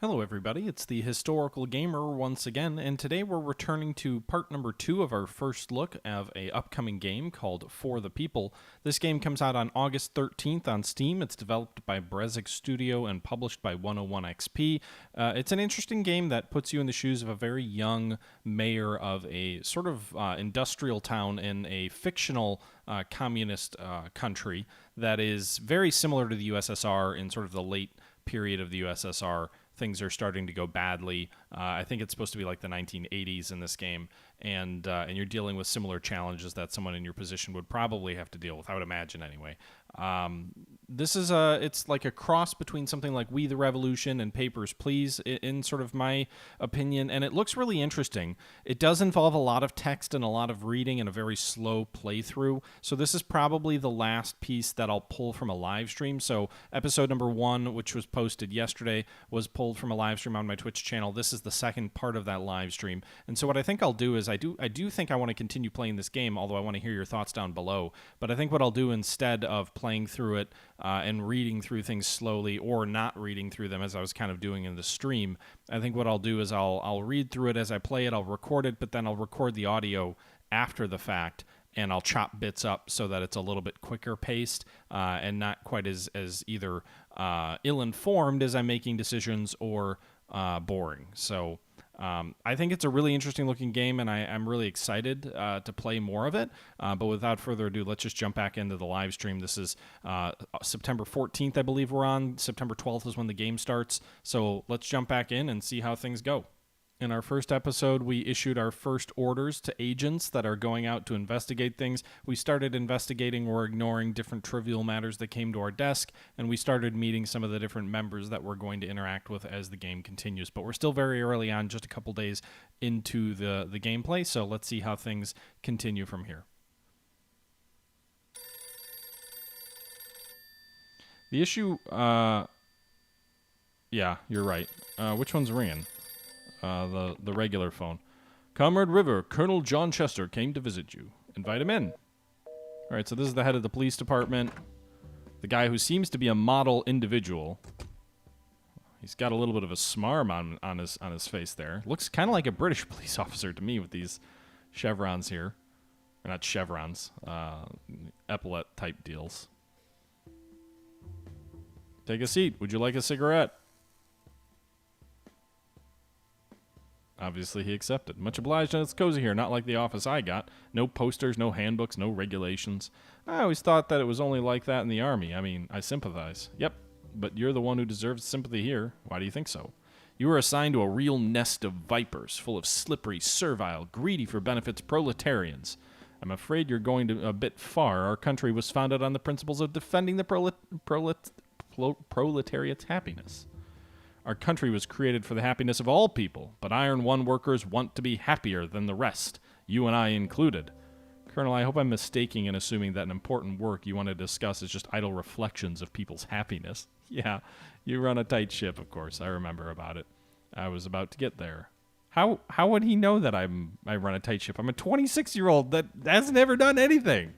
Hello everybody, it's the Historical Gamer once again, and today we're returning to part number 2 of our first look of a upcoming game called For the People. This game comes out on August 13th on Steam. It's developed by Brezik Studio and published by 101XP. It's an interesting game that puts you in the shoes of a very young mayor of a sort of industrial town in a fictional communist country that is very similar to the USSR in sort of the late period of the USSR. Things are starting to go badly. I think it's supposed to be like the 1980s in this game, and you're dealing with similar challenges that someone in your position would probably have to deal with, I would imagine anyway. This is it's like a cross between something like We the Revolution and Papers, Please, in sort of my opinion, and it looks really interesting. It does involve a lot of text and a lot of reading and a very slow playthrough, so this is probably the last piece that I'll pull from a live stream. So episode number 1, which was posted yesterday, was pulled from a live stream on my Twitch channel. This is the second part of that live stream, and so what I think I'll do is I do think I want to continue playing this game, although I want to hear your thoughts down below. But I think what I'll do instead of playing through it and reading through things slowly, or not reading through them as I was kind of doing in the stream, I think what I'll do is I'll read through it as I play it, I'll record it, but then I'll record the audio after the fact, and I'll chop bits up so that it's a little bit quicker paced and not quite as either ill-informed as I'm making decisions or boring. So I think it's a really interesting looking game, and I'm really excited to play more of it. But without further ado, let's just jump back into the live stream. This is September 14th, I believe we're on. September 12th is when the game starts. So let's jump back in and see how things go. In our first episode, we issued our first orders to agents that are going out to investigate things. We started investigating or ignoring different trivial matters that came to our desk, and we started meeting some of the different members that we're going to interact with as the game continues. But we're still very early on, just a couple days into the gameplay, so let's see how things continue from here. The issue, yeah, you're right. Which one's ringing? The regular phone. Comrade River, Colonel John Chester came to visit you. Invite him in. All right, so this is the head of the police department. The guy who seems to be a model individual. He's got a little bit of a smarm on his face there. Looks kind of like a British police officer to me with these chevrons here. Or not chevrons, epaulette type deals. Take a seat. Would you like a cigarette? Obviously, he accepted. Much obliged, and it's cozy here, not like the office I got. No posters, no handbooks, no regulations. I always thought that it was only like that in the Army. I mean, I sympathize. Yep, but you're the one who deserves sympathy here. Why do you think so? You were assigned to a real nest of vipers, full of slippery, servile, greedy for benefits proletarians. I'm afraid you're going a bit far. Our country was founded on the principles of defending the proletariat's happiness. Our country was created for the happiness of all people, but Iron One workers want to be happier than the rest, you and I included. Colonel, I hope I'm mistaking in assuming that an important work you want to discuss is just idle reflections of people's happiness. Yeah, you run a tight ship, of course. I remember about it. I was about to get there. How would he know that I run a tight ship? I'm a 26-year-old that has never done anything.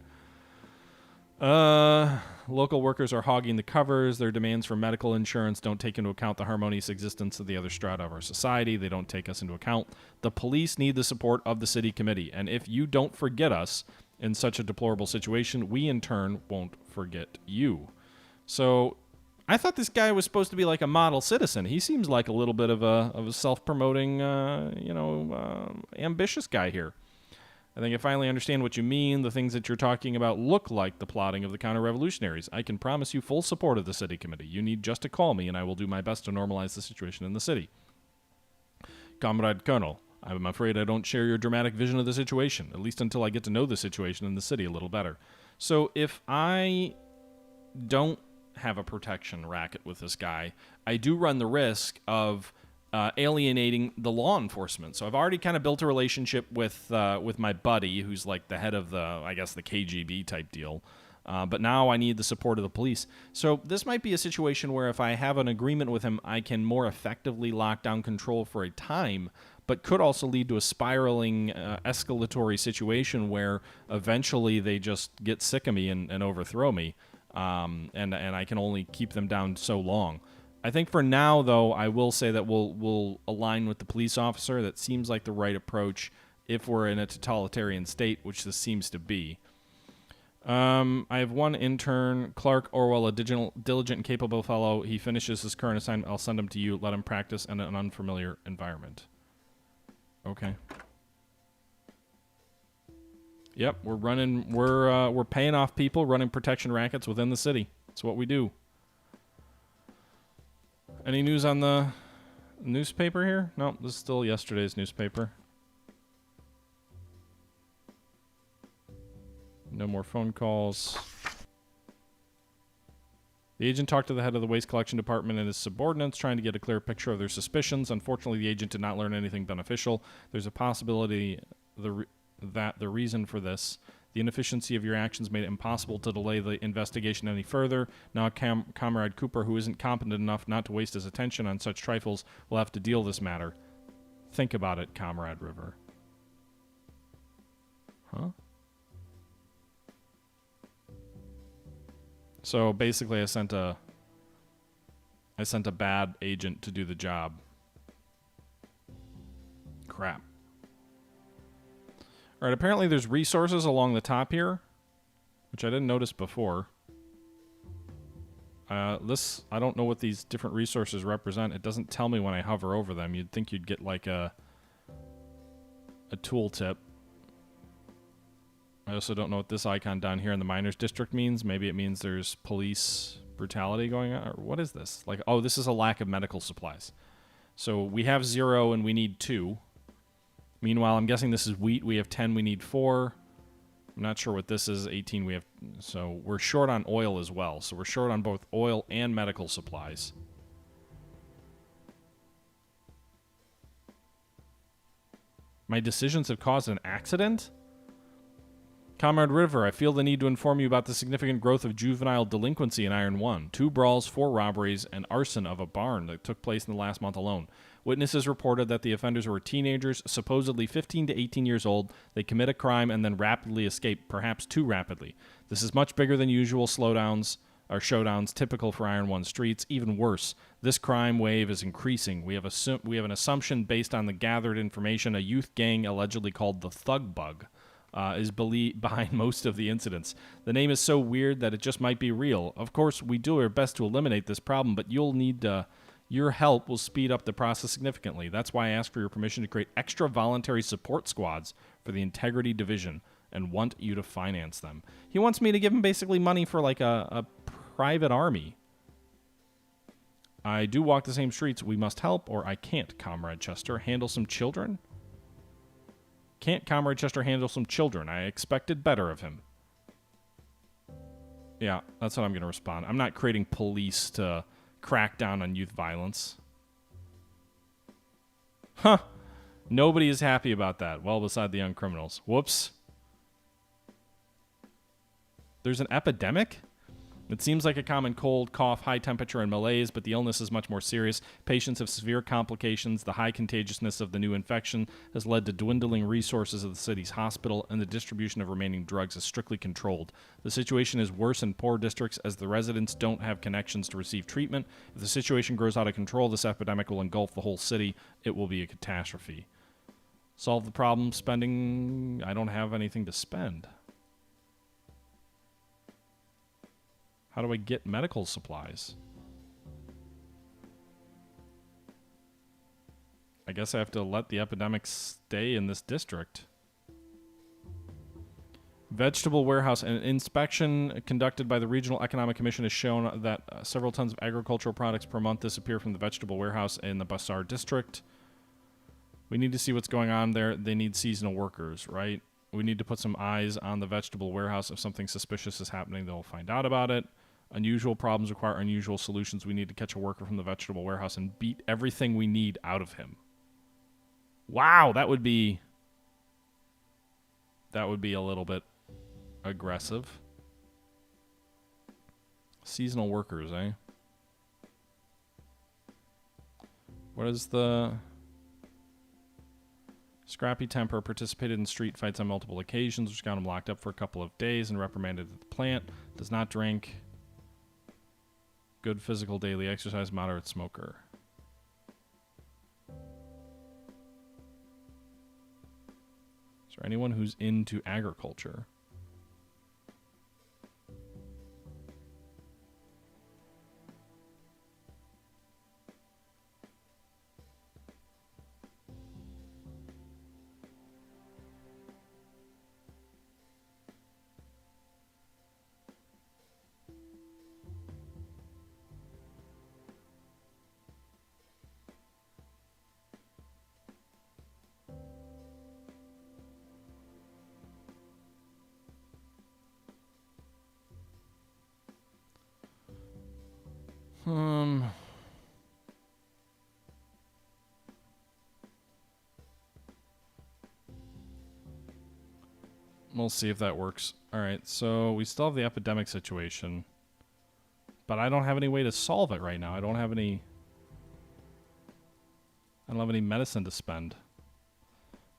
Local workers are hogging the covers. Their demands for medical insurance don't take into account the harmonious existence of the other strata of our society. They don't take us into account. The police need the support of the city committee, and if you don't forget us in such a deplorable situation, we in turn won't forget you. So I thought this guy was supposed to be like a model citizen. He seems like a little bit of a self-promoting, ambitious guy here. I think I finally understand what you mean. The things that you're talking about look like the plotting of the counter-revolutionaries. I can promise you full support of the city committee. You need just to call me, and I will do my best to normalize the situation in the city. Comrade Colonel, I'm afraid I don't share your dramatic vision of the situation, at least until I get to know the situation in the city a little better. So if I don't have a protection racket with this guy, I do run the risk of alienating the law enforcement. So I've already kind of built a relationship with my buddy, who's like the head of the KGB type deal. But now I need the support of the police. So this might be a situation where if I have an agreement with him, I can more effectively lock down control for a time, but could also lead to a spiraling escalatory situation where eventually they just get sick of me and overthrow me. And I can only keep them down so long. I think for now, though, I will say that we'll align with the police officer. That seems like the right approach if we're in a totalitarian state, which this seems to be. I have one intern, Clark Orwell, a diligent and capable fellow. He finishes his current assignment. I'll send him to you. Let him practice in an unfamiliar environment. Okay. Yep, we're paying off people running protection rackets within the city. That's what we do. Any news on the newspaper here? No, this is still yesterday's newspaper. No more phone calls. The agent talked to the head of the waste collection department and his subordinates, trying to get a clear picture of their suspicions. Unfortunately, the agent did not learn anything beneficial. There's a possibility that the reason for this, the inefficiency of your actions, made it impossible to delay the investigation any further. Now, Comrade Cooper, who isn't competent enough not to waste his attention on such trifles, will have to deal this matter. Think about it, Comrade River. Huh? So basically, I sent a bad agent to do the job. Crap. All right, apparently there's resources along the top here, which I didn't notice before. I don't know what these different resources represent. It doesn't tell me when I hover over them. You'd think you'd get like a tooltip. I also don't know what this icon down here in the miners district means. Maybe it means there's police brutality going on. Or what is this? Like, oh, this is a lack of medical supplies. So we have 0 and we need 2. Meanwhile, I'm guessing this is wheat. We have 10, we need 4. I'm not sure what this is. 18, we have... So we're short on oil as well. So we're short on both oil and medical supplies. My decisions have caused an accident? Comrade River, I feel the need to inform you about the significant growth of juvenile delinquency in Iron 1. 2 brawls, 4 robberies, and arson of a barn that took place in the last month alone. Witnesses reported that the offenders were teenagers, supposedly 15 to 18 years old. They commit a crime and then rapidly escape, perhaps too rapidly. This is much bigger than usual showdowns typical for Iron 1 streets. Even worse, this crime wave is increasing. We have an assumption based on the gathered information. A youth gang allegedly called the Thug Bug is behind most of the incidents. The name is so weird that it just might be real. Of course, we do our best to eliminate this problem, but you'll need your help will speed up the process significantly. That's why I ask for your permission to create extra voluntary support squads for the Integrity Division and want you to finance them. He wants me to give him basically money for like a private army. I do walk the same streets. We must help, or I can't, Comrade Chester. Handle some children? Can't Comrade Chester handle some children? I expected better of him. Yeah, that's what I'm going to respond. I'm not creating police to crack down on youth violence. Huh. Nobody is happy about that. Well, beside the young criminals. Whoops. There's an epidemic? It seems like a common cold, cough, high temperature, and malaise, but the illness is much more serious. Patients have severe complications. The high contagiousness of the new infection has led to dwindling resources of the city's hospital, and the distribution of remaining drugs is strictly controlled. The situation is worse in poor districts as the residents don't have connections to receive treatment. If the situation grows out of control, this epidemic will engulf the whole city. It will be a catastrophe. Solve the problem, spending... I don't have anything to spend. How do I get medical supplies? I guess I have to let the epidemic stay in this district. Vegetable warehouse. An inspection conducted by the Regional Economic Commission has shown that several tons of agricultural products per month disappear from the vegetable warehouse in the Basar district. We need to see what's going on there. They need seasonal workers, right? We need to put some eyes on the vegetable warehouse. If something suspicious is happening, they'll find out about it. Unusual problems require unusual solutions. We need to catch a worker from the vegetable warehouse and beat everything we need out of him. Wow, that would be a little bit aggressive. Seasonal workers, eh? What is the... Scrappy temper participated in street fights on multiple occasions, which got him locked up for a couple of days and reprimanded at the plant. Does not drink. good physical daily exercise, moderate smoker. Is there anyone who's into agriculture? We'll see if that works. All right, so we still have the epidemic situation, but I don't have any way to solve it right now. I don't have any medicine to spend.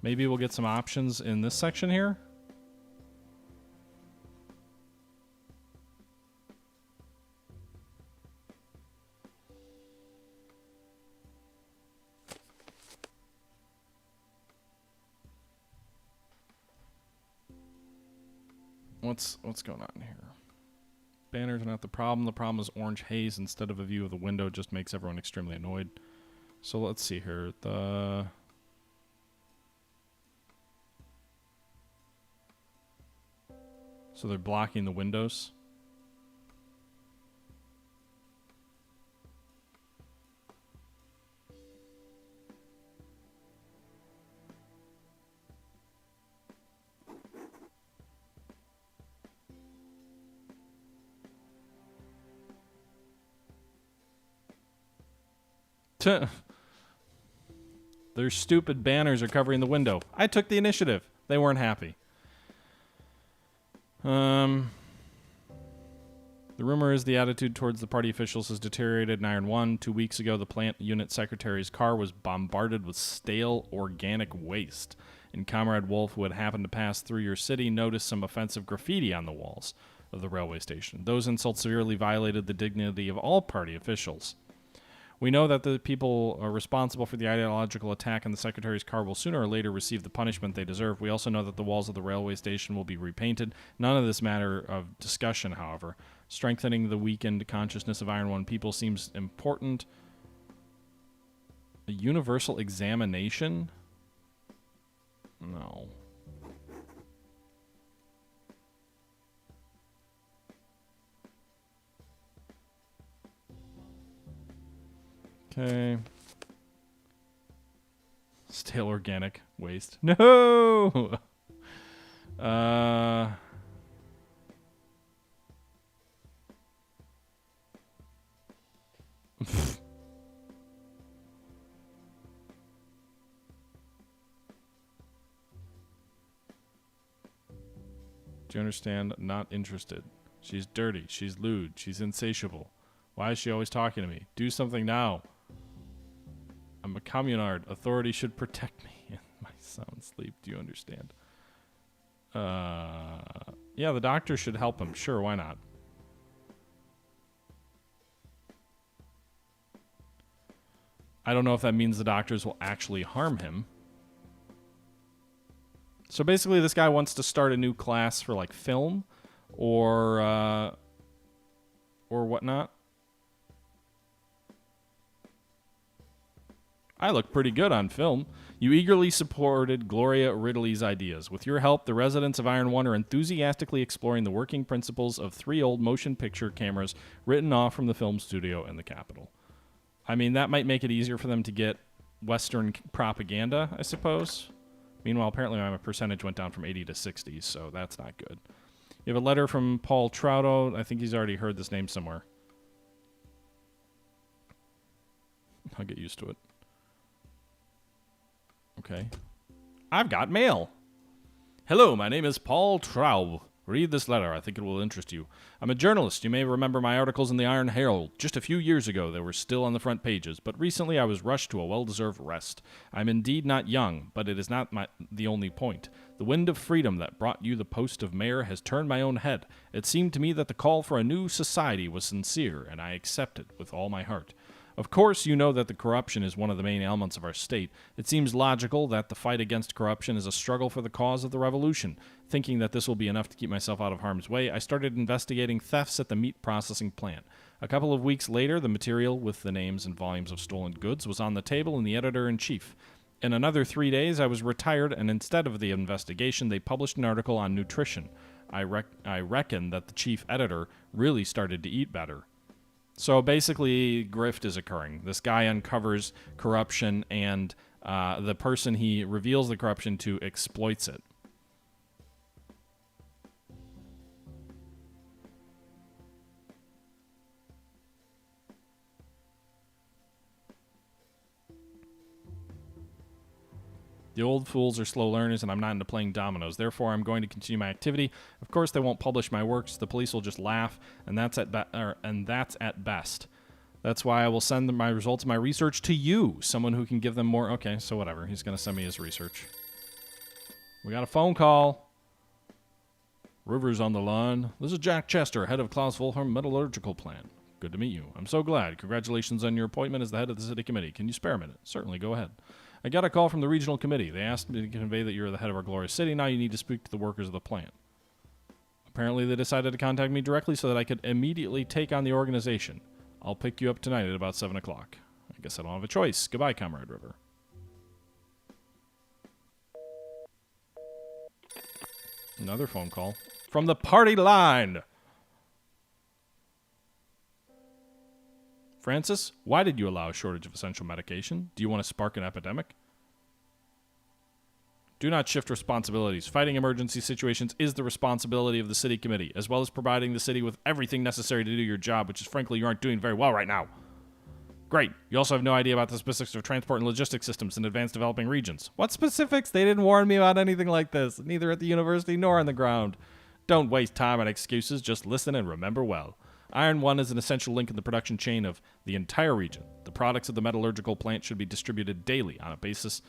Maybe we'll get some options in this section here. What's going on here? Banners are not the problem. The problem is orange haze instead of a view of the window just makes everyone extremely annoyed. So let's see here. So they're blocking the windows. Their stupid banners are covering the window. I took the initiative. They weren't happy. The rumor is the attitude towards the party officials has deteriorated in Iron 1. 2 weeks ago, the plant unit secretary's car was bombarded with stale organic waste. And Comrade Wolf, who had happened to pass through your city, noticed some offensive graffiti on the walls of the railway station. Those insults severely violated the dignity of all party officials. We know that the people responsible for the ideological attack on the secretary's car will sooner or later receive the punishment they deserve. We also know that the walls of the railway station will be repainted. None of this matter of discussion, however. Strengthening the weakened consciousness of Iron 1 people seems important. A universal examination? No. Okay. Stale organic waste. No! Do you understand? Not interested. She's dirty. She's lewd. She's insatiable. Why is she always talking to me? Do something now. I'm a communard. Authority should protect me in my sound sleep. Do you understand? Yeah, the doctor should help him. Sure, why not? I don't know if that means the doctors will actually harm him. So basically, this guy wants to start a new class for like film or whatnot. I look pretty good on film. You eagerly supported Gloria Ridley's ideas. With your help, the residents of Iron 1 are enthusiastically exploring the working principles of 3 old motion picture cameras written off from the film studio in the Capitol. I mean, that might make it easier for them to get Western propaganda, I suppose. Meanwhile, apparently my percentage went down from 80 to 60, so that's not good. You have a letter from Paul Trouto. I think he's already heard this name somewhere. I'll get used to it. Okay. I've got mail. Hello, my name is Paul Traub. Read this letter. I think it will interest you. I'm a journalist. You may remember my articles in the Iron Herald. Just a few years ago, they were still on the front pages, but recently I was rushed to a well-deserved rest. I'm indeed not young, but it is not the only point. The wind of freedom that brought you the post of mayor has turned my own head. It seemed to me that the call for a new society was sincere, and I accepted with all my heart. Of course, you know that the corruption is one of the main elements of our state. It seems logical that the fight against corruption is a struggle for the cause of the revolution. Thinking that this will be enough to keep myself out of harm's way, I started investigating thefts at the meat processing plant. A couple of weeks later, the material with the names and volumes of stolen goods was on the table in the editor-in-chief. In another 3 days, I was retired, and instead of the investigation, they published an article on nutrition. I reckon that the chief editor really started to eat better. So basically, grift is occurring. This guy uncovers corruption, and the person he reveals the corruption to exploits it. The old fools are slow learners, and I'm not into playing dominoes. Therefore, I'm going to continue my activity. Of course, they won't publish my works. The police will just laugh, and that's at best. That's why I will send my results of my research to you, someone who can give them more. Okay, so whatever. He's going to send me his research. We got a phone call. Rivers on the line. This is Jack Chester, head of Klaus Wolfram Metallurgical Plant. Good to meet you. I'm so glad. Congratulations on your appointment as the head of the city committee. Can you spare a minute? Certainly, go ahead. I got a call from the regional committee. They asked me to convey that you're the head of our glorious city. Now you need to speak to the workers of the plant. Apparently, they decided to contact me directly so that I could immediately take on the organization. I'll pick you up tonight at about 7 o'clock. I guess I don't have a choice. Goodbye, Comrade River. Another phone call from the party line. Francis, why did you allow a shortage of essential medication? Do you want to spark an epidemic? Do not shift responsibilities. Fighting emergency situations is the responsibility of the city committee, as well as providing the city with everything necessary to do your job, which is frankly you aren't doing very well right now. Great. You also have no idea about the specifics of transport and logistics systems in advanced developing regions. What specifics? They didn't warn me about anything like this, neither at the university nor on the ground. Don't waste time on excuses. Just listen and remember well. Iron 1 is an essential link in the production chain of the entire region. The products of the metallurgical plant should be distributed daily on a basis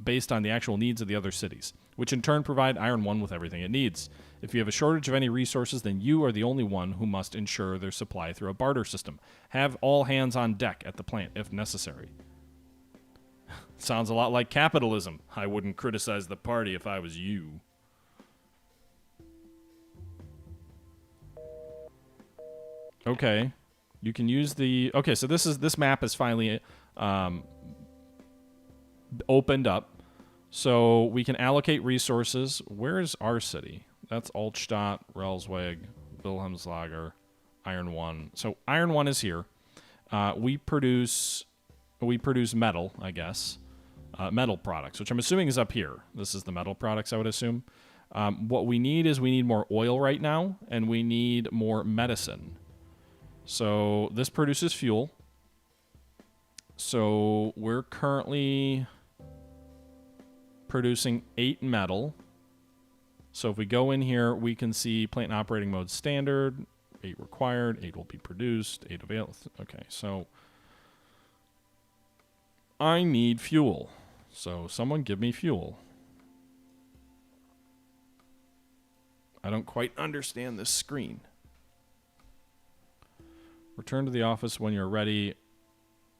based on the actual needs of the other cities, which in turn provide Iron 1 with everything it needs. If you have a shortage of any resources, then you are the only one who must ensure their supply through a barter system. Have all hands on deck at the plant if necessary. Sounds a lot like capitalism. I wouldn't criticize the party if I was you. Okay, you can use the... Okay, so this map is finally opened up. So we can allocate resources. Where is our city? That's Altstadt, Relsweg, Wilhelmslager, Iron 1. So Iron 1 is here. We produce metal, I guess. Metal products, which I'm assuming is up here. This is the metal products, I would assume. What we need is more oil right now, and we need more medicine. So this produces fuel. So we're currently producing 8 metal. So if we go in here, we can see plant and operating mode standard, 8 required, 8 will be produced, 8 available. Okay, so I need fuel. So someone give me fuel. I don't quite understand this screen. Return to the office when you're ready.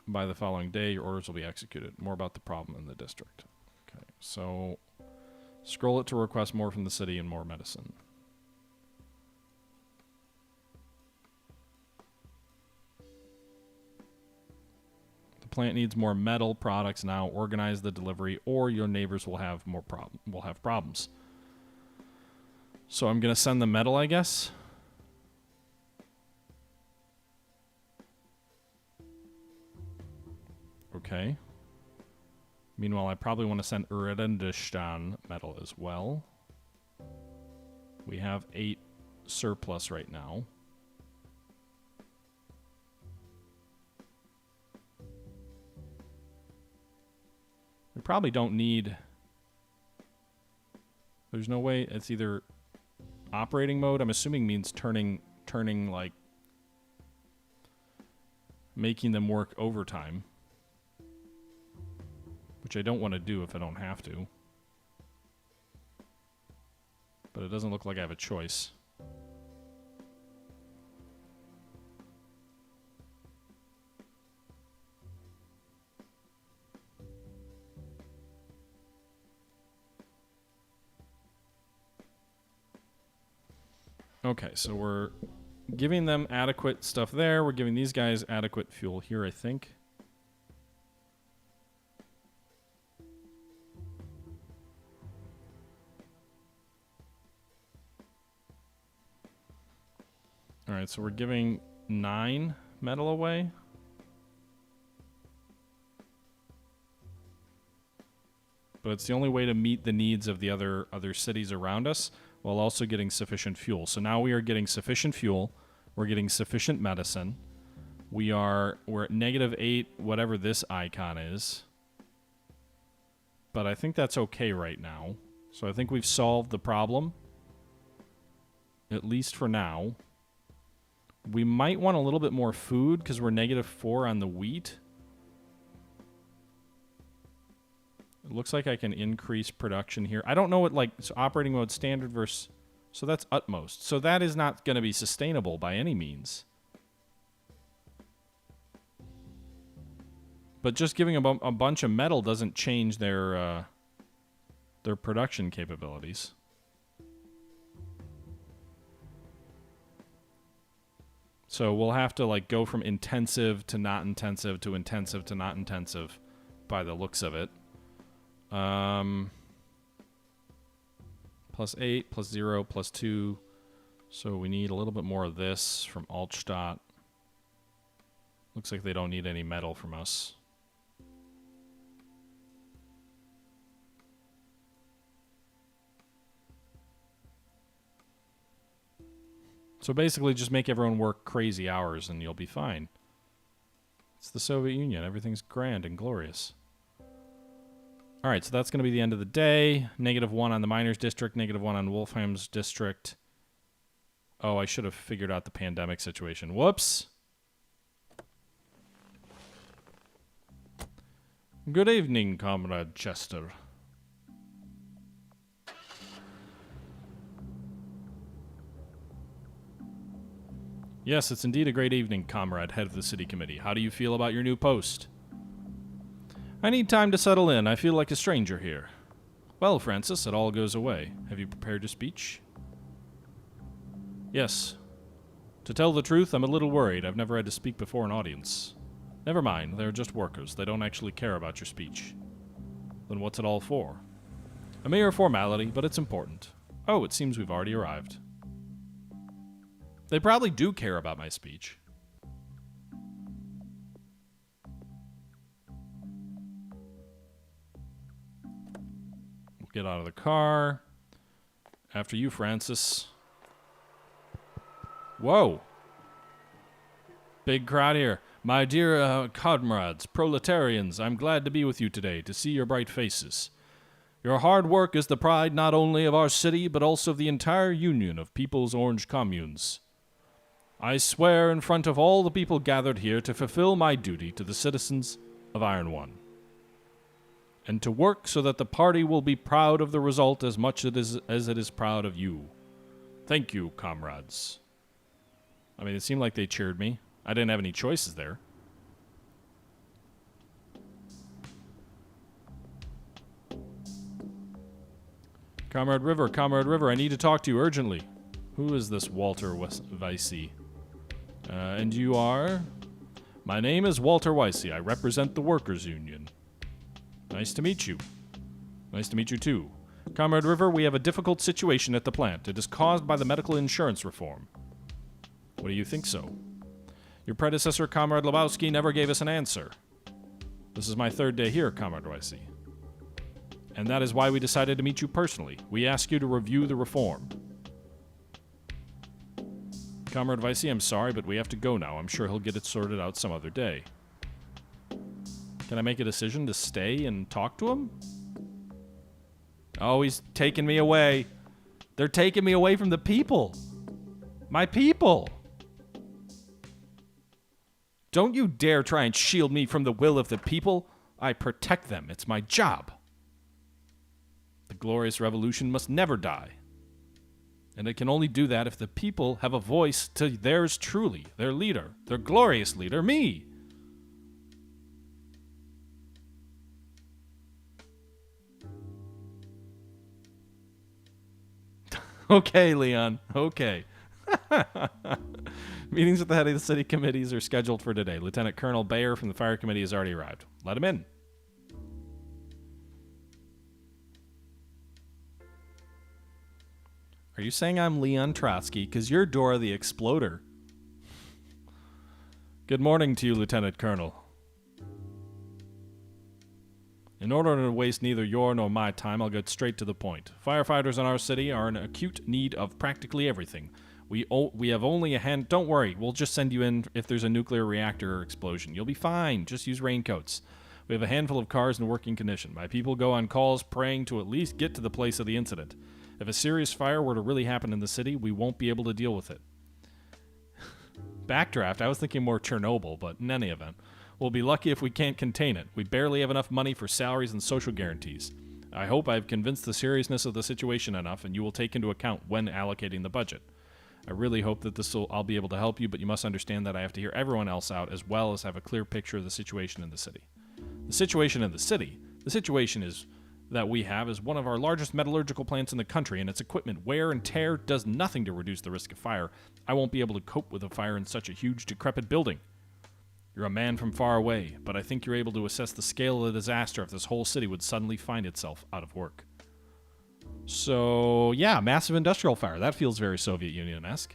By the following day, your orders will be executed. More about the problem in the district. Okay, so scroll it to request more from the city and more medicine. The plant needs more metal products now. Organize the delivery, or your neighbors will have problems. So I'm gonna send the metal, I guess. Okay. Meanwhile, I probably want to send Uredendistan metal as well. We have 8 surplus right now. We probably don't need... There's no way it's either operating mode, I'm assuming means turning like making them work overtime, which I don't want to do if I don't have to. But it doesn't look like I have a choice. Okay, so we're giving them adequate stuff there. We're giving these guys adequate fuel here, I think. All right, so we're giving 9 metal away. But it's the only way to meet the needs of the other cities around us while also getting sufficient fuel. So now we are getting sufficient fuel. We're getting sufficient medicine. We're at -8, whatever this icon is. But I think that's okay right now. So I think we've solved the problem, at least for now. We might want a little bit more food because we're -4 on the wheat. It looks like I can increase production here. I don't know what, like, so operating mode standard versus... So that's utmost. So that is not going to be sustainable by any means. But just giving a bunch of metal doesn't change their production capabilities. So we'll have to, like, go from intensive to not intensive to intensive to not intensive by the looks of it. +8, +0, +2. So we need a little bit more of this from Altstadt. Looks like they don't need any metal from us. So basically just make everyone work crazy hours and you'll be fine. It's the Soviet Union. Everything's grand and glorious. All right, so that's going to be the end of the day. -1 on the miners district, -1 on Wolfheim's district. Oh, I should have figured out the pandemic situation. Whoops. Good evening, Comrade Chester. Yes, it's indeed a great evening, Comrade, head of the city committee. How do you feel about your new post? I need time to settle in. I feel like a stranger here. Well, Francis, it all goes away. Have you prepared your speech? Yes. To tell the truth, I'm a little worried. I've never had to speak before an audience. Never mind, they're just workers. They don't actually care about your speech. Then what's it all for? A mere formality, but it's important. Oh, it seems we've already arrived. They probably do care about my speech. We'll get out of the car. After you, Francis. Whoa. Big crowd here. My dear comrades, proletarians, I'm glad to be with you today, to see your bright faces. Your hard work is the pride not only of our city, but also of the entire Union of People's Orange Communes. I swear in front of all the people gathered here to fulfill my duty to the citizens of Iron One, and to work so that the party will be proud of the result as much as it is proud of you. Thank you, comrades. I mean, it seemed like they cheered me. I didn't have any choices there. Comrade River, I need to talk to you urgently. Who is this Walter Weissy? And you are? My name is Walter Weissy. I represent the Workers' Union. Nice to meet you. Nice to meet you, too. Comrade River, we have a difficult situation at the plant. It is caused by the medical insurance reform. What do you think so? Your predecessor, Comrade Lebowski, never gave us an answer. This is my third day here, Comrade Weissy. And that is why we decided to meet you personally. We ask you to review the reform. Comrade Weissy, I'm sorry, but we have to go now. I'm sure he'll get it sorted out some other day. Can I make a decision to stay and talk to him? Oh, he's taking me away. They're taking me away from the people. My people. Don't you dare try and shield me from the will of the people. I protect them. It's my job. The glorious revolution must never die. And it can only do that if the people have a voice to theirs truly, their leader, their glorious leader, me. Okay, Leon. Okay. Meetings with the head of the city committees are scheduled for today. Lieutenant Colonel Bayer from the fire committee has already arrived. Let him in. Are you saying I'm Leon Trotsky? Because you're Dora the Exploder. Good morning to you, Lieutenant Colonel. In order to waste neither your nor my time, I'll get straight to the point. Firefighters in our city are in acute need of practically everything. We have only a hand... Don't worry, we'll just send you in if there's a nuclear reactor explosion. You'll be fine. Just use raincoats. We have a handful of cars in working condition. My people go on calls praying to at least get to the place of the incident. If a serious fire were to really happen in the city, we won't be able to deal with it. Backdraft, I was thinking more Chernobyl, but in any event. We'll be lucky if we can't contain it. We barely have enough money for salaries and social guarantees. I hope I've convinced the seriousness of the situation enough and you will take into account when allocating the budget. I really hope that I'll be able to help you, but you must understand that I have to hear everyone else out as well as have a clear picture of the situation in the city. The situation in the city? The situation that we have is one of our largest metallurgical plants in the country, and its equipment wear and tear does nothing to reduce the risk of fire. I won't be able to cope with a fire in such a huge, decrepit building. You're a man from far away, but I think you're able to assess the scale of the disaster if this whole city would suddenly find itself out of work. So, yeah, massive industrial fire. That feels very Soviet Union-esque.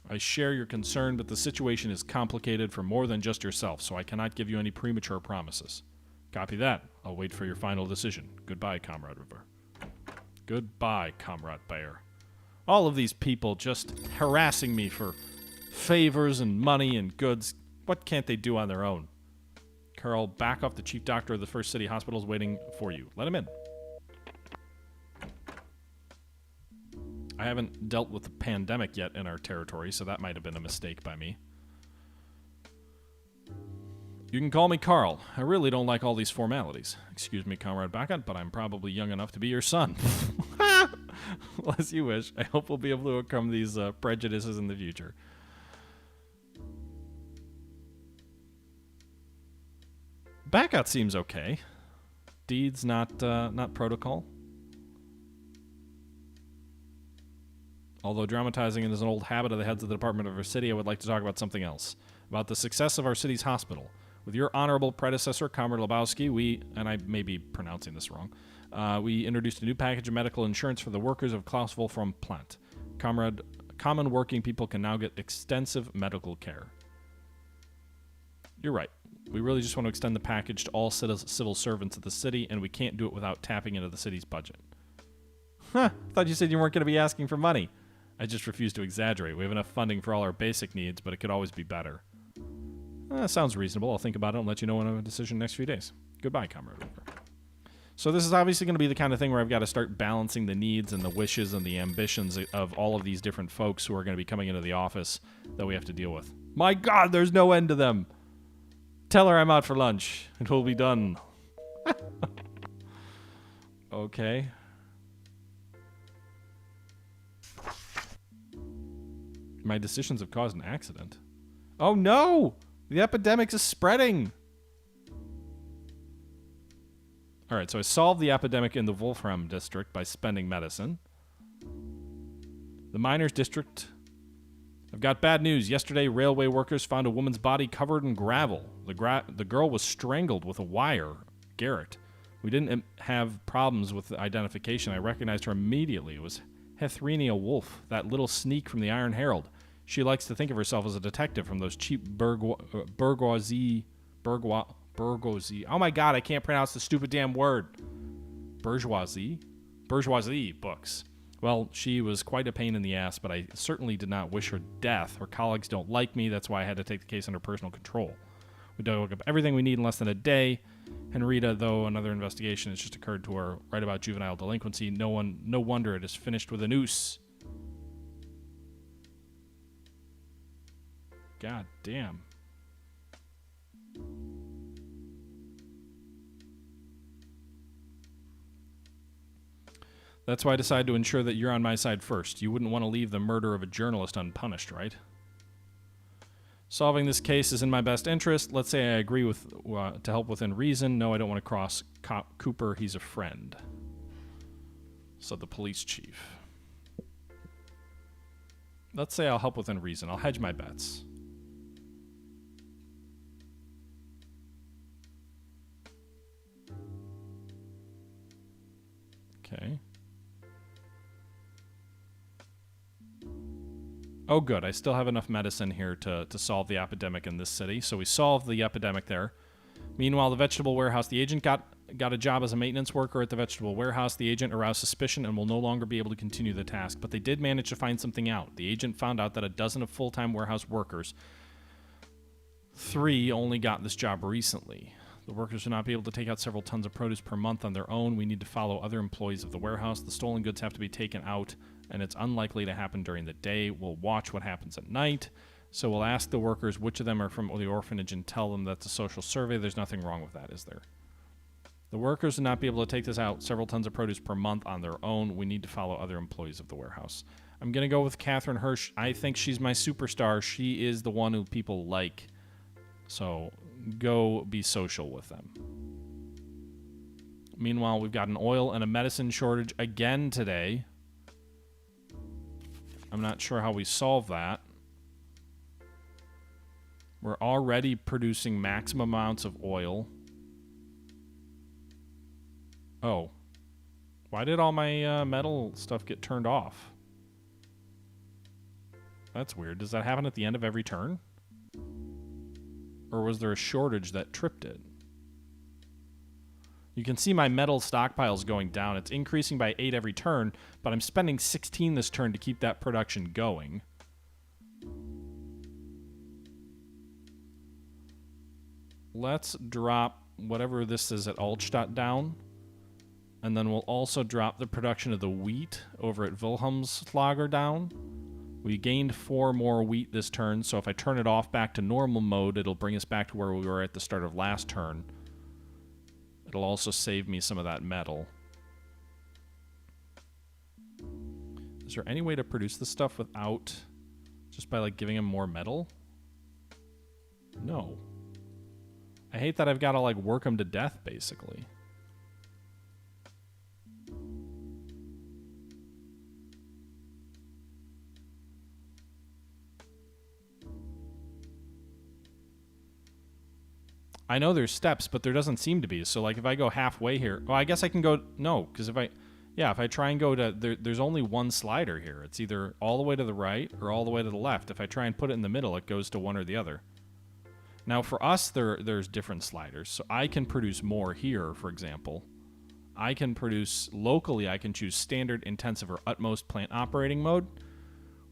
I share your concern, but the situation is complicated for more than just yourself, so I cannot give you any premature promises. Copy that. I'll wait for your final decision. Goodbye, Comrade River. Goodbye, Comrade Bayer. All of these people just harassing me for favors and money and goods. What can't they do on their own? Carl, back off. The chief doctor of the first city hospital is waiting for you. Let him in. I haven't dealt with the pandemic yet in our territory, so that might have been a mistake by me. You can call me Carl. I really don't like all these formalities. Excuse me, Comrade Bacot, but I'm probably young enough to be your son. Well, as you wish. I hope we'll be able to overcome these prejudices in the future. Bacot seems okay. Deed's not protocol. Although dramatizing is an old habit of the heads of the department of our city, I would like to talk about something else. About the success of our city's hospital. With your honorable predecessor, Comrade Lebowski, we, and I may be pronouncing this wrong, we introduced a new package of medical insurance for the workers of Klaus Wolfram plant. Common working people can now get extensive medical care. You're right. We really just want to extend the package to all civil servants of the city, and we can't do it without tapping into the city's budget. Huh, I thought you said you weren't going to be asking for money. I just refuse to exaggerate. We have enough funding for all our basic needs, but it could always be better. Sounds reasonable. I'll think about it and let you know when I have a decision next few days. Goodbye, Comrade River. So this is obviously going to be the kind of thing where I've got to start balancing the needs and the wishes and the ambitions of all of these different folks who are going to be coming into the office that we have to deal with. My God, there's no end to them. Tell her I'm out for lunch. It will be done. Okay. My decisions have caused an accident. Oh no! The epidemic is spreading! Alright, so I solved the epidemic in the Wolfram district by spending medicine. The miners district. I've got bad news. Yesterday, railway workers found a woman's body covered in gravel. The girl was strangled with a wire. Garrett. We didn't have problems with the identification. I recognized her immediately. It was Hethrenia Wolf, that little sneak from the Iron Herald. She likes to think of herself as a detective from those cheap bourgeoisie. Oh my God, I can't pronounce the stupid damn word. Bourgeoisie books. Well, she was quite a pain in the ass, but I certainly did not wish her death. Her colleagues don't like me. That's why I had to take the case under personal control. We dug up everything we need in less than a day. Henrietta, though another investigation has just occurred to her right about juvenile delinquency. No wonder it is finished with a noose. God damn. That's why I decided to ensure that you're on my side first. You wouldn't want to leave the murder of a journalist unpunished, right? Solving this case is in my best interest. Let's say I agree with to help within reason. No, I don't want to cross Cooper. He's a friend. So the police chief. Let's say I'll help within reason. I'll hedge my bets. Okay. Oh, good. I still have enough medicine here to solve the epidemic in this city. So we solved the epidemic there. Meanwhile, the vegetable warehouse, the agent got a job as a maintenance worker at the vegetable warehouse. The agent aroused suspicion and will no longer be able to continue the task. But they did manage to find something out. The agent found out that a dozen of full-time warehouse workers, 3 only got this job recently. The workers will not be able to take out several tons of produce per month on their own. We need to follow other employees of the warehouse. The stolen goods have to be taken out, and it's unlikely to happen during the day. We'll watch what happens at night. So we'll ask the workers which of them are from the orphanage and tell them that's a social survey. There's nothing wrong with that, is there? The workers will not be able to take this out, several tons of produce per month on their own. We need to follow other employees of the warehouse. I'm going to go with Catherine Hirsch. I think she's my superstar. She is the one who people like. So go be social with them. Meanwhile, we've got an oil and a medicine shortage again today. I'm not sure how we solve that. We're already producing maximum amounts of oil. Oh. Why did all my metal stuff get turned off? That's weird. Does that happen at the end of every turn? Or was there a shortage that tripped it? You can see my metal stockpiles going down. It's increasing by 8 every turn, but I'm spending 16 this turn to keep that production going. Let's drop whatever this is at Altstadt down. And then we'll also drop the production of the wheat over at Wilhelmslager down. We gained 4 more wheat this turn, so if I turn it off back to normal mode, it'll bring us back to where we were at the start of last turn. It'll also save me some of that metal. Is there any way to produce this stuff without... just by, like, giving him more metal? No. I hate that I've got to, like, work him to death, basically. I know there's steps, but there doesn't seem to be. So, like, if I go halfway here... well, I guess I can go... no, because if I... yeah, if I try and go to... there's only one slider here. It's either all the way to the right or all the way to the left. If I try and put it in the middle, it goes to one or the other. Now, for us, there's different sliders. So I can produce more here, for example. I can produce... locally, I can choose standard, intensive, or utmost plant operating mode,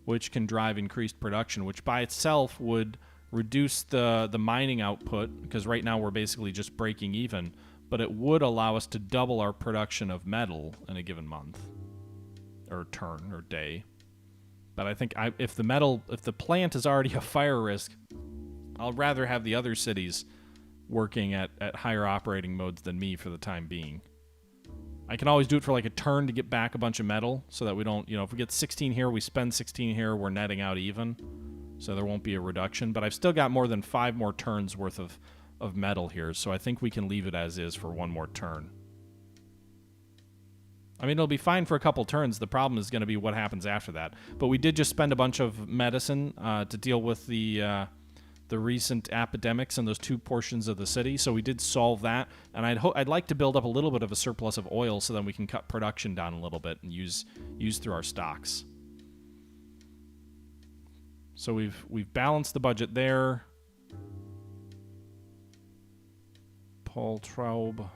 which can drive increased production, which by itself would... reduce the mining output, because right now we're basically just breaking even, but it would allow us to double our production of metal in a given month, or turn, or day. But I think if the plant is already a fire risk, I'll rather have the other cities working at higher operating modes than me for the time being. I can always do it for like a turn to get back a bunch of metal, so that we don't, if we get 16 here, we spend 16 here, we're netting out even. So there won't be a reduction, but I've still got more than 5 more turns worth of metal here, so I think we can leave it as is for 1 more turn. I mean, it'll be fine for a couple turns. The problem is going to be what happens after that. But we did just spend a bunch of medicine to deal with the recent epidemics in those 2 portions of the city, so we did solve that. And I'd like to build up a little bit of a surplus of oil so then we can cut production down a little bit and use through our stocks. So we've balanced the budget there. Paul Traub.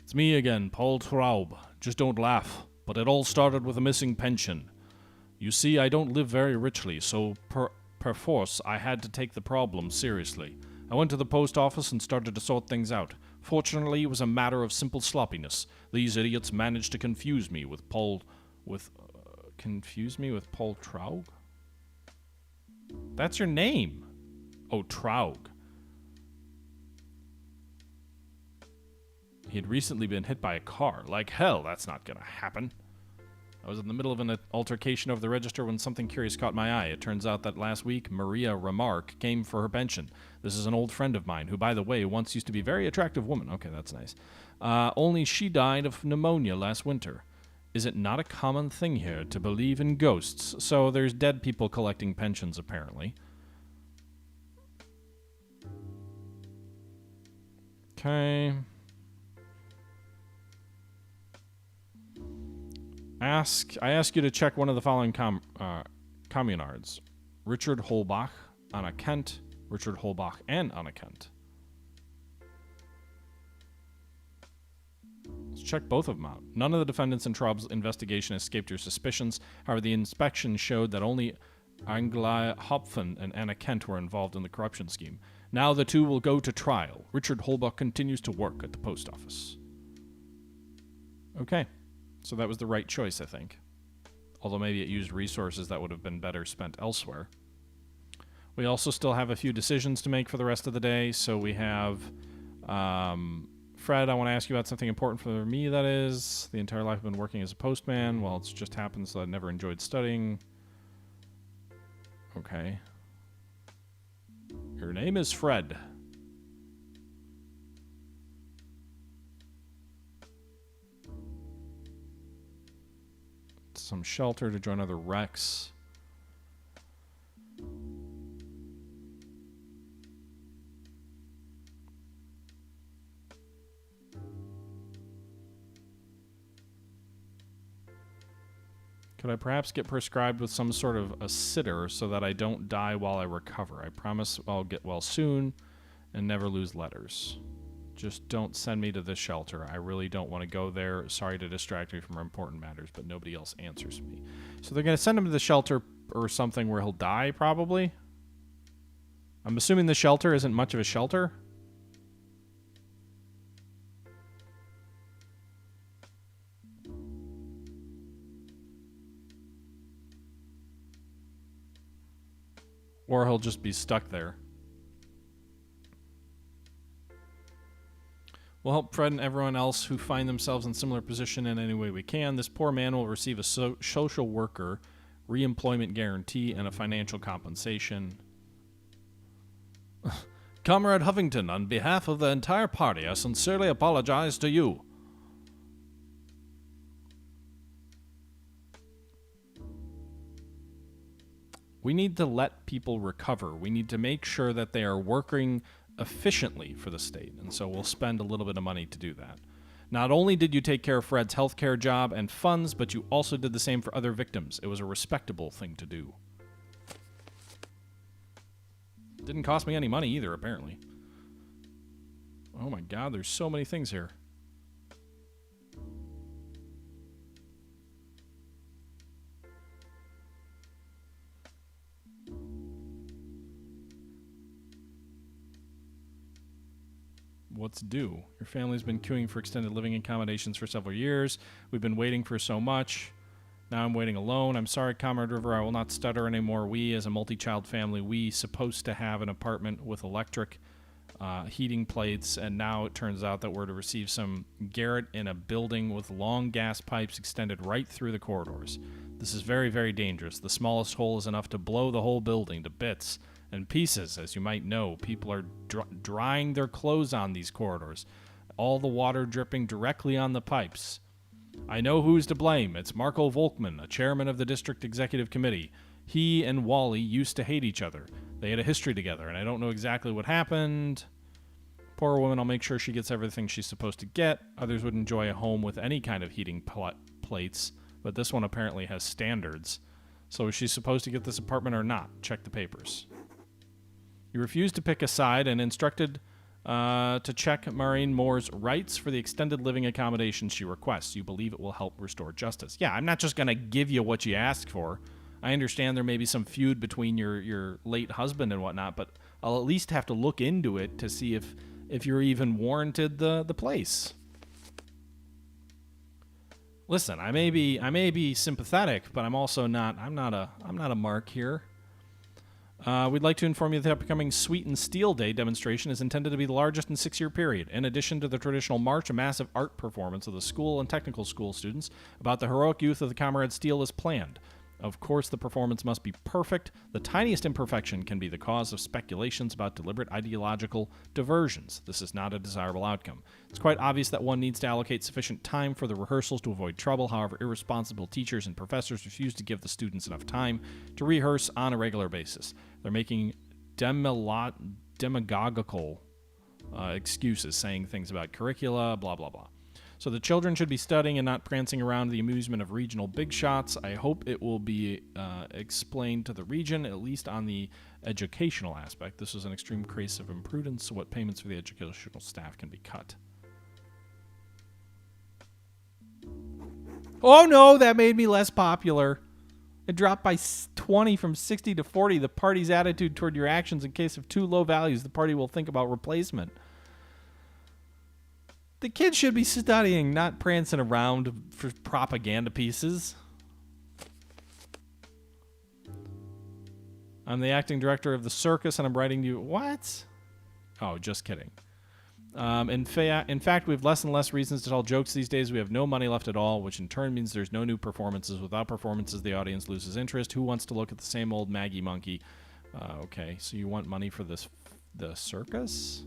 It's me again, Paul Traub. Just don't laugh. But it all started with a missing pension. You see, I don't live very richly, so perforce I had to take the problem seriously. I went to the post office and started to sort things out. Fortunately, it was a matter of simple sloppiness. These idiots managed to confuse me with Paul Traub? That's your name. Oh, Traug. He had recently been hit by a car. Like hell, that's not gonna happen. I was in the middle of an altercation over the register when something curious caught my eye. It turns out that last week, Maria Remarque came for her pension. This is an old friend of mine who, by the way, once used to be a very attractive woman. Okay, that's nice. Only she died of pneumonia last winter. Is it not a common thing here to believe in ghosts? So there's dead people collecting pensions, apparently. Okay. I ask you to check one of the following communards. Richard Holbach, Anna Kent, Richard Holbach, and Anna Kent. Let's check both of them out. None of the defendants in Traub's investigation escaped your suspicions. However, the inspection showed that only Angela Hopfen and Anna Kent were involved in the corruption scheme. Now the two will go to trial. Richard Holbach continues to work at the post office. Okay. So that was the right choice, I think. Although maybe it used resources that would have been better spent elsewhere. We also still have a few decisions to make for the rest of the day. So we have Fred, I want to ask you about something important for me, that is. The entire life I've been working as a postman. Well, it's just happens that I never enjoyed studying. Okay. Your name is Fred. Some shelter to join other wrecks. Could I perhaps get prescribed with some sort of a sitter so that I don't die while I recover? I promise I'll get well soon and never lose letters. Just don't send me to this shelter. I really don't want to go there. Sorry to distract me from important matters, but nobody else answers me. So they're going to send him to the shelter or something where he'll die, probably? I'm assuming the shelter isn't much of a shelter. Or he'll just be stuck there. We'll help Fred and everyone else who find themselves in similar position in any way we can. This poor man will receive a social worker, re-employment guarantee, and a financial compensation. Comrade Huffington, on behalf of the entire party, I sincerely apologize to you. We need to let people recover. We need to make sure that they are working efficiently for the state, and so we'll spend a little bit of money to do that. Not only did you take care of Fred's healthcare job and funds, but you also did the same for other victims. It was a respectable thing to do. Didn't cost me any money either, apparently. Oh my god, there's so many things here. What's due? Your family's been queuing for extended living accommodations for several years. We've been waiting for so much. Now I'm waiting alone. I'm sorry, Comrade River. I will not stutter anymore. We, as a multi-child family, we supposed to have an apartment with electric heating plates, and now it turns out that we're to receive some garret in a building with long gas pipes extended right through the corridors. This is very, very dangerous. The smallest hole is enough to blow the whole building to bits and pieces. As you might know, people are drying their clothes on these corridors. All the water dripping directly on the pipes. I know who's to blame. It's Marco Volkman, a chairman of the district executive committee. He and Wally used to hate each other. They had a history together, and I don't know exactly what happened. Poor woman, I'll make sure she gets everything she's supposed to get. Others would enjoy a home with any kind of heating plates, but this one apparently has standards. So is she supposed to get this apartment or not? Check the papers. You refused to pick a side and instructed to check Maureen Moore's rights for the extended living accommodation she requests. You believe it will help restore justice. Yeah, I'm not just going to give you what you ask for. I understand there may be some feud between your late husband and whatnot, but I'll at least have to look into it to see if you're even warranted the place. Listen, I may be sympathetic, but I'm also not. I'm not a mark here. We'd like to inform you that the upcoming Sweet and Steel Day demonstration is intended to be the largest in a 6-year period. In addition to the traditional march, a massive art performance of the school and technical school students about the heroic youth of the Comrade Steel is planned. Of course, the performance must be perfect. The tiniest imperfection can be the cause of speculations about deliberate ideological diversions. This is not a desirable outcome. It's quite obvious that one needs to allocate sufficient time for the rehearsals to avoid trouble. However, irresponsible teachers and professors refuse to give the students enough time to rehearse on a regular basis. They're making demagogical excuses, saying things about curricula, blah, blah, blah. So the children should be studying and not prancing around the amusement of regional big shots. I hope it will be explained to the region, at least on the educational aspect. This is an extreme case of imprudence, so what payments for the educational staff can be cut. Oh no, that made me less popular. It dropped by 20 from 60 to 40. The party's attitude toward your actions in case of too low values, the party will think about replacement. The kids should be studying, not prancing around for propaganda pieces. I'm the acting director of the circus, and I'm writing to you. What? Oh, just kidding. In fact, we have less and less reasons to tell jokes these days. We have no money left at all, which in turn means there's no new performances. Without performances, the audience loses interest. Who wants to look at the same old Maggie monkey? Okay, so you want money for the circus?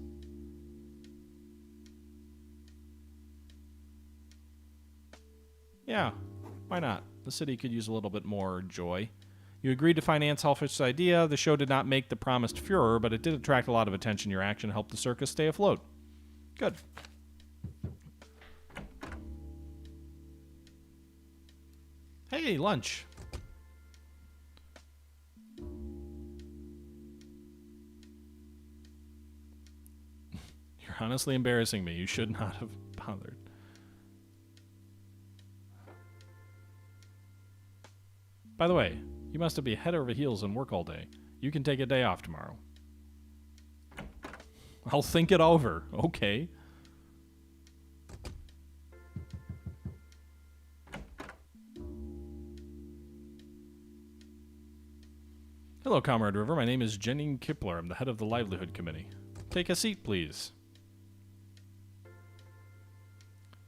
Yeah, why not? The city could use a little bit more joy. You agreed to finance Hellfish's idea. The show did not make the promised furor, but it did attract a lot of attention. Your action helped the circus stay afloat. Good. Hey, lunch. You're honestly embarrassing me. You should not have bothered. By the way, you must be head over heels and work all day. You can take a day off tomorrow. I'll think it over. Okay. Hello, Comrade River. My name is Jenny Kipler. I'm the head of the Livelihood Committee. Take a seat, please.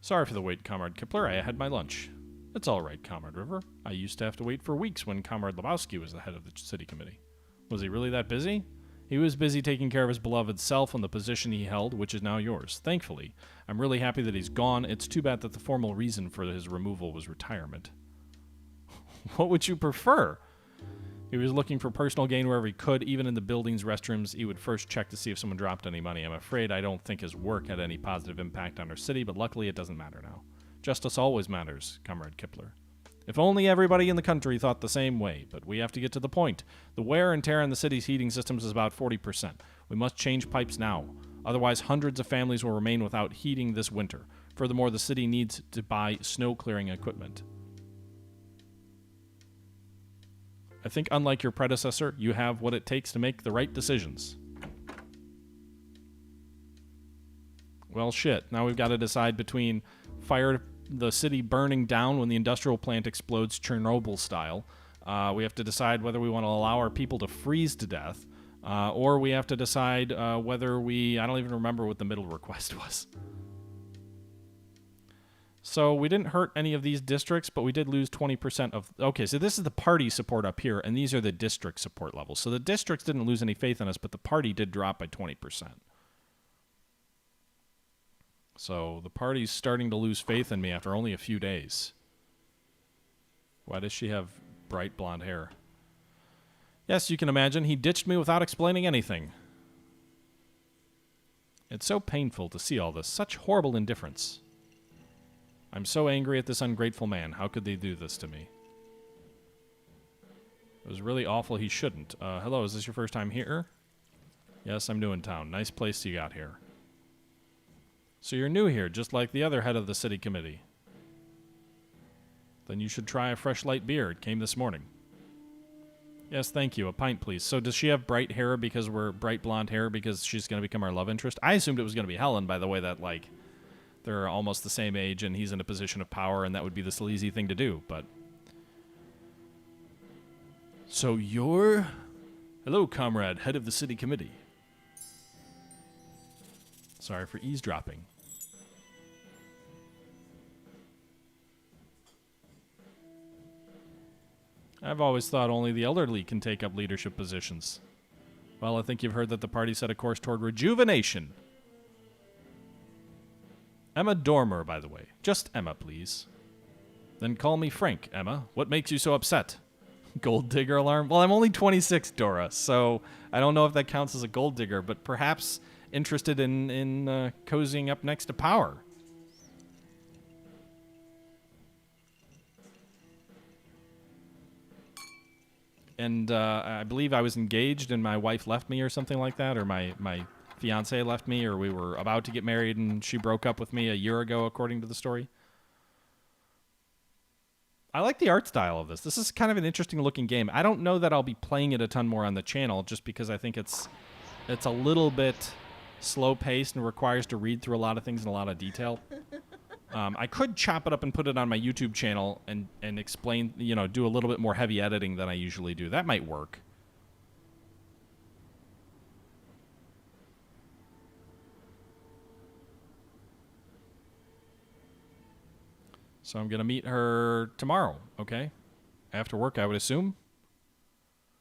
Sorry for the wait, Comrade Kipler. I had my lunch. It's all right, Comrade River. I used to have to wait for weeks when Comrade Lebowski was the head of the city committee. Was he really that busy? He was busy taking care of his beloved self and the position he held, which is now yours. Thankfully, I'm really happy that he's gone. It's too bad that the formal reason for his removal was retirement. What would you prefer? He was looking for personal gain wherever he could, even in the building's restrooms. He would first check to see if someone dropped any money. I'm afraid I don't think his work had any positive impact on our city, but luckily it doesn't matter now. Justice always matters, Comrade Kipler. If only everybody in the country thought the same way, but we have to get to the point. The wear and tear on the city's heating systems is about 40%. We must change pipes now. Otherwise, hundreds of families will remain without heating this winter. Furthermore, the city needs to buy snow-clearing equipment. I think unlike your predecessor, you have what it takes to make the right decisions. Well, shit. Now we've got to decide between fire the city burning down when the industrial plant explodes Chernobyl style. We have to decide whether we want to allow our people to freeze to death, or we have to decide whether I don't even remember what the middle request was. So we didn't hurt any of these districts, but we did lose 20% of... Okay, so this is the party support up here, and these are the district support levels. So the districts didn't lose any faith in us, but the party did drop by 20%. So the party's starting to lose faith in me after only a few days. Why does she have bright blonde hair? Yes, you can imagine. He ditched me without explaining anything. It's so painful to see all this. Such horrible indifference. I'm so angry at this ungrateful man. How could they do this to me? It was really awful. He shouldn't. Hello, is this your first time here? Yes, I'm new in town. Nice place you got here. So you're new here, just like the other head of the city committee. Then you should try a fresh light beer. It came this morning. Yes, thank you. A pint, please. So does she have bright hair because we're bright blonde hair because she's going to become our love interest? I assumed it was going to be Helen, by the way, that, like, they're almost the same age and he's in a position of power and that would be the sleazy thing to do, but... So you're... Hello, comrade, head of the city committee. Sorry for eavesdropping. I've always thought only the elderly can take up leadership positions. Well, I think you've heard that the party set a course toward rejuvenation. Emma Dormer, by the way. Just Emma, please. Then call me Frank, Emma. What makes you so upset? Gold digger alarm? Well, I'm only 26, Dora, so I don't know if that counts as a gold digger, but perhaps interested in cozying up next to power. And I believe I was engaged and my wife left me or something like that, or my fiance left me, or we were about to get married and she broke up with me a year ago, according to the story. I like the art style of this. This is kind of an interesting looking game. I don't know that I'll be playing it a ton more on the channel just because I think it's a little bit slow paced and requires to read through a lot of things in a lot of detail. I could chop it up and put it on my YouTube channel and explain, do a little bit more heavy editing than I usually do. That might work. So I'm going to meet her tomorrow, okay? After work, I would assume.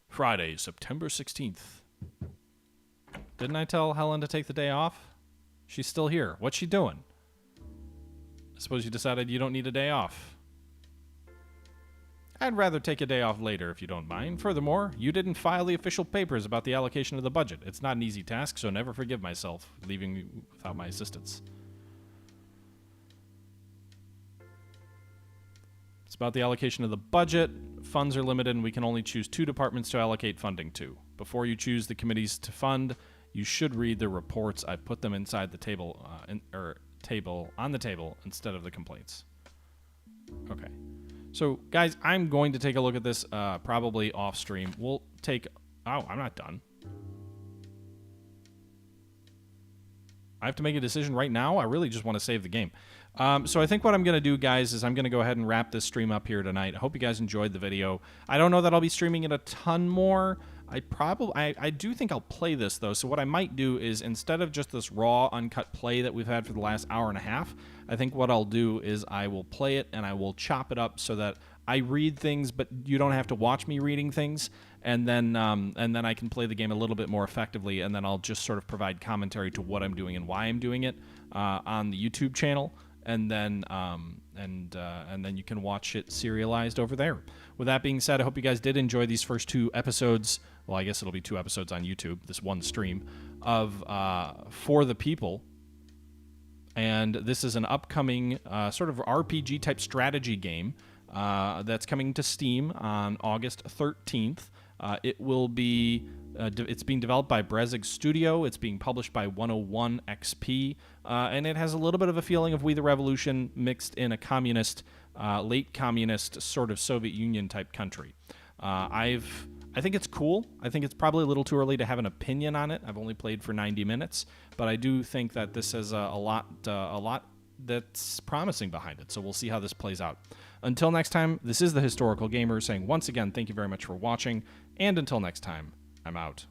Friday, September 16th. Didn't I tell Helen to take the day off? She's still here. What's she doing? I suppose you decided you don't need a day off. I'd rather take a day off later if you don't mind. Furthermore, you didn't file the official papers about the allocation of the budget. It's not an easy task, so never forgive myself leaving you without my assistance. It's about the allocation of the budget. Funds are limited and we can only choose 2 departments to allocate funding to. Before you choose the committees to fund, you should read the reports. I put them inside the table, on the table instead of the complaints. Okay. So, guys, I'm going to take a look at this probably off stream. We'll take... Oh, I'm not done. I have to make a decision right now? I really just want to save the game. So I think what I'm going to do, guys, is I'm going to go ahead and wrap this stream up here tonight. I hope you guys enjoyed the video. I don't know that I'll be streaming it a ton more. I do think I'll play this, though. So what I might do is, instead of just this raw, uncut play that we've had for the last hour and a half, I think what I'll do is I will play it and I will chop it up so that I read things, but you don't have to watch me reading things. And then I can play the game a little bit more effectively, and then I'll just sort of provide commentary to what I'm doing and why I'm doing it on the YouTube channel. And then you can watch it serialized over there. With that being said, I hope you guys did enjoy these first 2 episodes. Well, I guess it'll be 2 episodes on YouTube, this one stream, of For the People. And this is an upcoming sort of RPG-type strategy game that's coming to Steam on August 13th. It will be... it's being developed by Brezig Studio. It's being published by 101 XP. And it has a little bit of a feeling of We the Revolution mixed in a communist, late communist sort of Soviet Union type country. I think it's cool. I think it's probably a little too early to have an opinion on it. I've only played for 90 minutes, but I do think that this has a lot that's promising behind it. So we'll see how this plays out. Until next time, this is the Historical Gamer saying once again, thank you very much for watching. And until next time, I'm out.